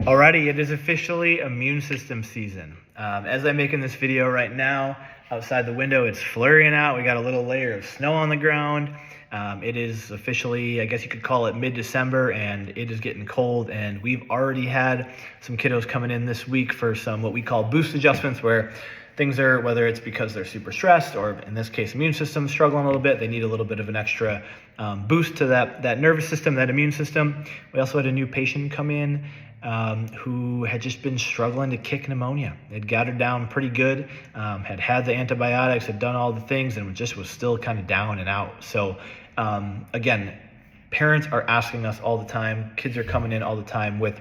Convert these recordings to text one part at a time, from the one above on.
Alrighty, it is officially immune system season. As I'm making this video right now, outside the window, it's flurrying out. We got a little layer of snow on the ground. It is officially, I guess you could call it mid-December, and it is getting cold. And we've already had some kiddos coming in this week for some what we call boost adjustments, where things are, whether it's because they're super stressed or in this case, immune system struggling a little bit, they need a little bit of an extra boost to that nervous system, that immune system. We also had a new patient come in who had just been struggling to kick pneumonia. They'd got her down pretty good, had the antibiotics, had done all the things, and just was still kind of down and out. So again, parents are asking us all the time, kids are coming in all the time with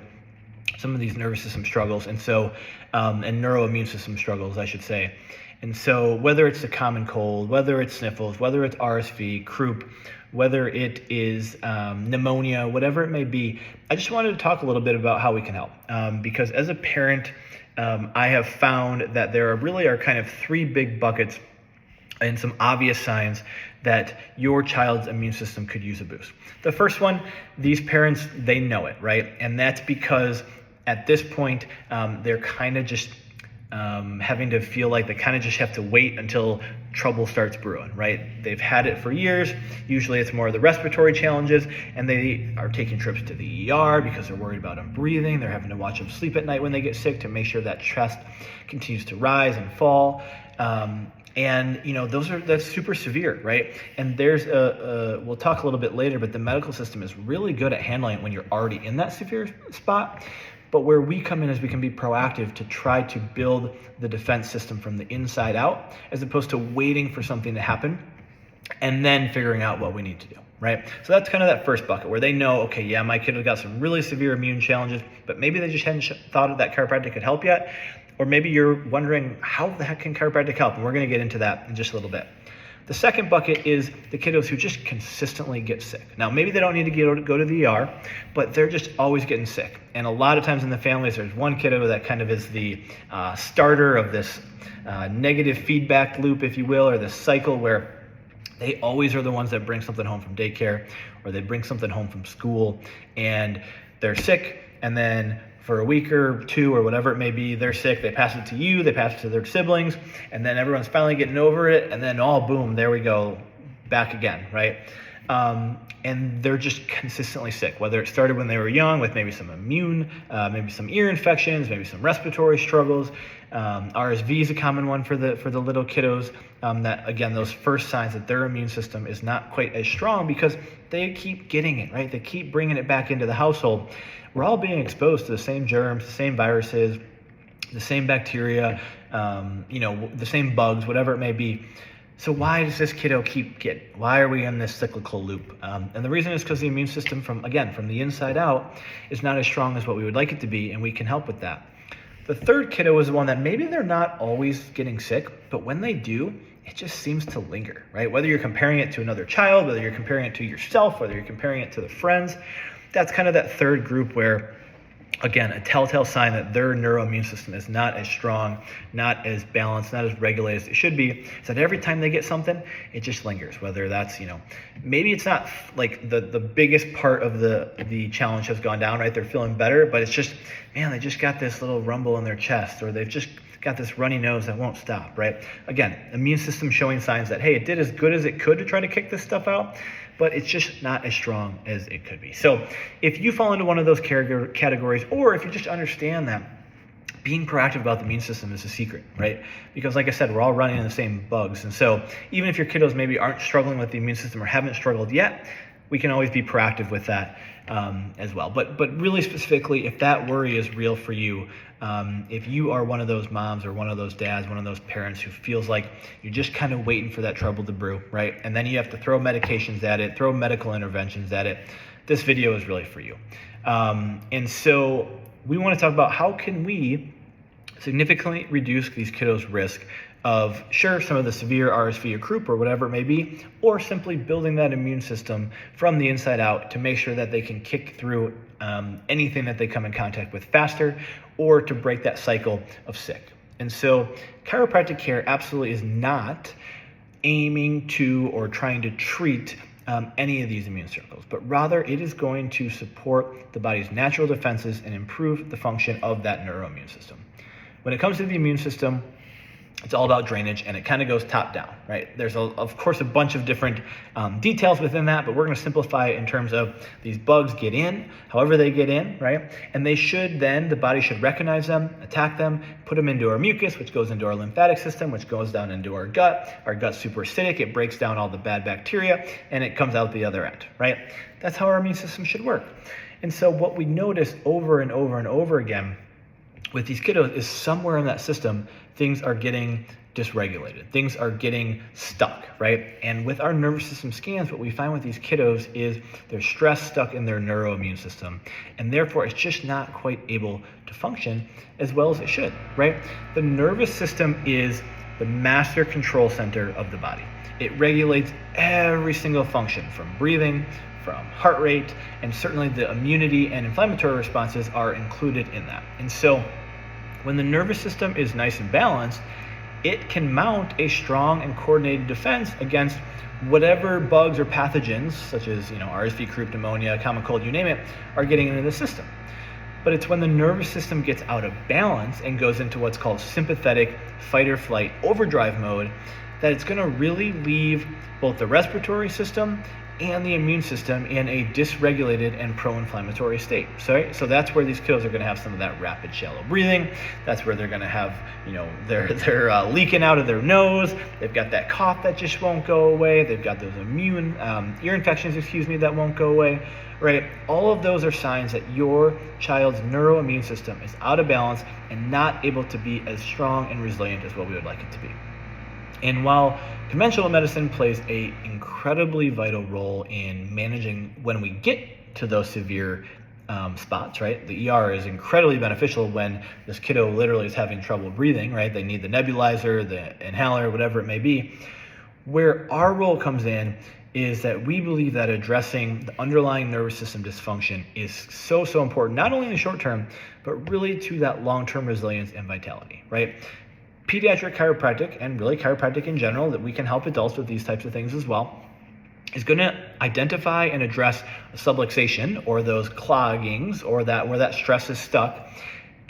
some of these nervous system struggles, and so and neuroimmune system struggles, I should say. And so whether it's a common cold, whether it's sniffles, whether it's RSV, croup, whether it is pneumonia, whatever it may be, I just wanted to talk a little bit about how we can help. Because as a parent, I have found that there are kind of three big buckets and some obvious signs that your child's immune system could use a boost. The first one, these parents, they know it, right? And that's because at this point, they're kind of just having to feel like they kind of just have to wait until trouble starts brewing, right? They've had it for years. Usually it's more of the respiratory challenges, and they are taking trips to the ER because they're worried about them breathing. They're having to watch them sleep at night when they get sick to make sure that chest continues to rise and fall. And that's super severe, right? And there's we'll talk a little bit later, but the medical system is really good at handling it when you're already in that severe spot. But where we come in is we can be proactive to try to build the defense system from the inside out, as opposed to waiting for something to happen and then figuring out what we need to do, right? So that's kind of that first bucket where they know, okay, yeah, my kid has got some really severe immune challenges, but maybe they just hadn't thought that chiropractic could help yet. Or maybe you're wondering, how the heck can chiropractic help? And we're going to get into that in just a little bit. The second bucket is the kiddos who just consistently get sick. Now, maybe they don't need to go to the ER, but they're just always getting sick. And a lot of times in the families, there's one kiddo that kind of is the starter of this negative feedback loop, if you will, or this cycle where they always are the ones that bring something home from daycare, or they bring something home from school, and they're sick, and then for a week or two or whatever it may be, they're sick, they pass it to you, they pass it to their siblings, and then everyone's finally getting over it, and then boom, there we go, back again, right? And they're just consistently sick, whether it started when they were young with maybe some maybe some ear infections, maybe some respiratory struggles. RSV is a common one for the little kiddos, that again, those first signs that their immune system is not quite as strong because they keep getting it, right? They keep bringing it back into the household. We're all being exposed to the same germs, the same viruses, the same bacteria, the same bugs, whatever it may be. So why does this kiddo keep getting? Why are we in this cyclical loop? And the reason is because the immune system from the inside out is not as strong as what we would like it to be, and we can help with that. The third kiddo is the one that maybe they're not always getting sick, but when they do, it just seems to linger, right? Whether you're comparing it to another child, whether you're comparing it to yourself, whether you're comparing it to the friends, that's kind of that third group where, again, a telltale sign that their neuroimmune system is not as strong, not as balanced, not as regulated as it should be, is that every time they get something, it just lingers. Whether that's, maybe it's not like the biggest part of the challenge has gone down, right? They're feeling better, but it's just, man, they just got this little rumble in their chest, or they've just got this runny nose that won't stop, right? Again, immune system showing signs that, hey, it did as good as it could to try to kick this stuff out, but it's just not as strong as it could be. So if you fall into one of those categories, or if you just understand that being proactive about the immune system is a secret, right? Because like I said, we're all running in the same bugs. And so even if your kiddos maybe aren't struggling with the immune system or haven't struggled yet, we can always be proactive with that as well. But really specifically, if that worry is real for you, if you are one of those moms or one of those dads, one of those parents who feels like you're just kind of waiting for that trouble to brew, right? And then you have to throw medications at it, throw medical interventions at it, this video is really for you. And so we want to talk about how can we significantly reduce these kiddos' risk of, sure, some of the severe RSV or croup or whatever it may be, or simply building that immune system from the inside out to make sure that they can kick through anything that they come in contact with faster, or to break that cycle of sick. And so chiropractic care absolutely is not aiming to or trying to treat any of these immune circles, but rather it is going to support the body's natural defenses and improve the function of that neuroimmune system. When it comes to the immune system, it's all about drainage, and it kind of goes top down, right? There's, of course, a bunch of different details within that, but we're going to simplify it in terms of these bugs get in, however they get in, right? And they should then, the body should recognize them, attack them, put them into our mucus, which goes into our lymphatic system, which goes down into our gut. Our gut's super acidic. It breaks down all the bad bacteria, and it comes out the other end, right? That's how our immune system should work. And so what we notice over and over and over again with these kiddos is somewhere in that system, things are getting dysregulated. Things are getting stuck, right? And with our nervous system scans, what we find with these kiddos is there's stress stuck in their neuroimmune system, and therefore it's just not quite able to function as well as it should, right? The nervous system is the master control center of the body. It regulates every single function, from breathing, from heart rate, and certainly the immunity and inflammatory responses are included in that. And so when the nervous system is nice and balanced, it can mount a strong and coordinated defense against whatever bugs or pathogens, such as RSV, croup, pneumonia, common cold, you name it, are getting into the system. But it's when the nervous system gets out of balance and goes into what's called sympathetic fight or flight overdrive mode that it's going to really leave both the respiratory system and the immune system in a dysregulated and pro-inflammatory state. So that's where these kiddos are going to have some of that rapid shallow breathing. That's where they're going to have, they're leaking out of their nose. They've got that cough that just won't go away. They've got those ear infections, that won't go away, right? All of those are signs that your child's neuroimmune system is out of balance and not able to be as strong and resilient as what we would like it to be. And while conventional medicine plays an incredibly vital role in managing when we get to those severe spots, right? The ER is incredibly beneficial when this kiddo literally is having trouble breathing, right? They need the nebulizer, the inhaler, whatever it may be. Where our role comes in is that we believe that addressing the underlying nervous system dysfunction is so important, not only in the short term, but really to that long-term resilience and vitality, right? Pediatric chiropractic, and really chiropractic in general, that we can help adults with these types of things as well, is going to identify and address a subluxation or those cloggings or that where that stress is stuck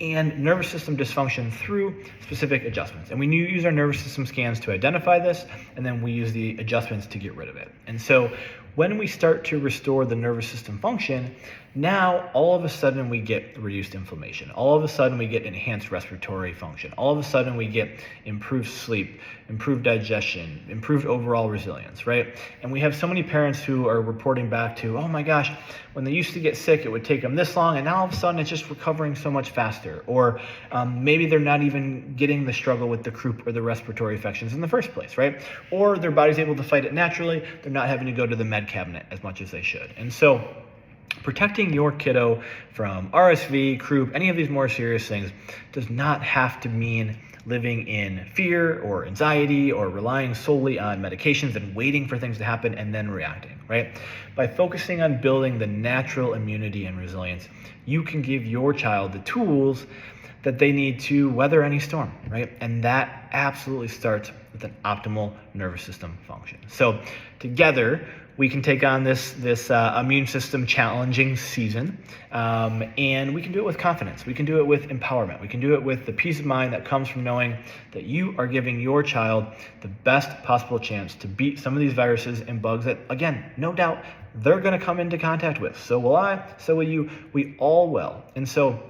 and nervous system dysfunction through specific adjustments. And we use our nervous system scans to identify this, and then we use the adjustments to get rid of it. And so when we start to restore the nervous system function, now all of a sudden we get reduced inflammation. All of a sudden we get enhanced respiratory function. All of a sudden we get improved sleep, improved digestion, improved overall resilience, right? And we have so many parents who are reporting back to, oh my gosh, when they used to get sick, it would take them this long, and now all of a sudden it's just recovering so much faster. Or maybe they're not even getting the struggle with the croup or the respiratory infections in the first place, right? Or their body's able to fight it naturally. They're not having to go to the med cabinet as much as they should. And so protecting your kiddo from RSV, croup, any of these more serious things does not have to mean living in fear or anxiety or relying solely on medications and waiting for things to happen and then reacting, right? By focusing on building the natural immunity and resilience, you can give your child the tools that they need to weather any storm, right? And that absolutely starts with an optimal nervous system function. So together, we can take on this immune system challenging season, and we can do it with confidence. We can do it with empowerment. We can do it with the peace of mind that comes from knowing that you are giving your child the best possible chance to beat some of these viruses and bugs that, again, no doubt, they're going to come into contact with. So will I, so will you, we all will. And so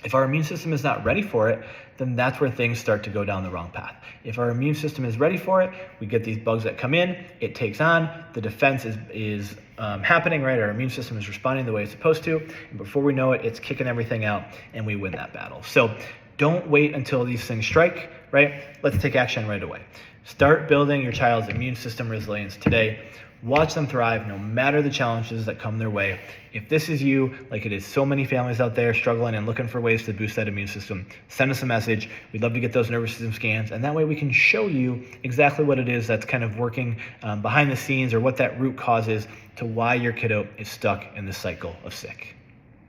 if our immune system is not ready for it, then that's where things start to go down the wrong path. If our immune system is ready for it, we get these bugs that come in, it takes on, the defense is happening, right? Our immune system is responding the way it's supposed to, and before we know it, it's kicking everything out, and we win that battle. So don't wait until these things strike, right? Let's take action right away. Start building your child's immune system resilience today. Watch them thrive no matter the challenges that come their way. If this is you, like it is so many families out there struggling and looking for ways to boost that immune system, send us a message. We'd love to get those nervous system scans, and that way we can show you exactly what it is that's kind of working behind the scenes, or what that root cause is to why your kiddo is stuck in this cycle of sick.